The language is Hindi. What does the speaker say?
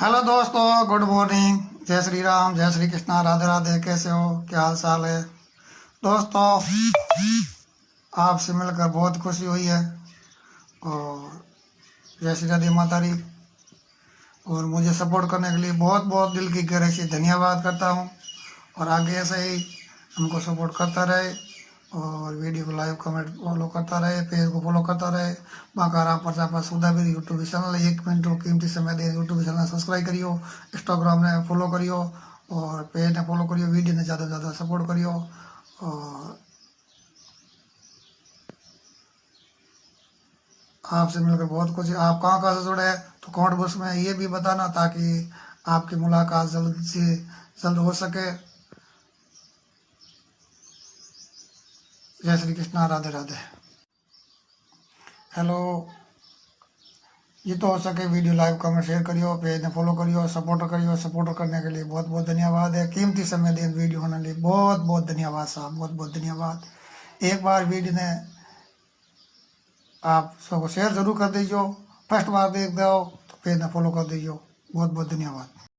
हेलो दोस्तों, गुड मॉर्निंग। जय श्री राम, जय श्री कृष्णा, राधे राधे। कैसे हो, क्या हाल चाल है दोस्तों? आपसे मिलकर बहुत खुशी हुई है। और जय श्री राधे माता री। और मुझे सपोर्ट करने के लिए बहुत बहुत दिल की गहराई से धन्यवाद करता हूँ। और आगे ऐसे ही हमको सपोर्ट करता रहे और वीडियो को लाइव कमेंट फॉलो करता रहे, पेज को फॉलो करता रहे। बाकारा प्रजापति सुधाबीर यूट्यूब चैनल 1 मिनट कीमती समय दे यूट्यूब चैनल सब्सक्राइब करियो, इंस्टाग्राम ने फॉलो करियो और पेज ने फॉलो करियो। वीडियो ने ज़्यादा से ज़्यादा सपोर्ट करियो। और आपसे मिलकर बहुत कुछ। आप कहाँ कहाँ से जुड़े हैं तो कमेंट बॉक्स में ये भी बताना, ताकि आपकी मुलाकात जल्द से जल्द हो सके। जय श्री कृष्णा, राधे राधे। हेलो। ये तो हो सके वीडियो लाइव कमेंट शेयर करियो, पेज ने फॉलो करियो, सपोर्ट करियो। सपोर्ट करने के लिए बहुत बहुत धन्यवाद है। कीमती समय दे वीडियो होने लिए बहुत बहुत धन्यवाद साहब, बहुत बहुत धन्यवाद। एक बार वीडियो ने आप सबको शेयर जरूर कर दीजिए। फर्स्ट बार देख दो तो पेज ने फॉलो कर दीजिए। बहुत बहुत धन्यवाद।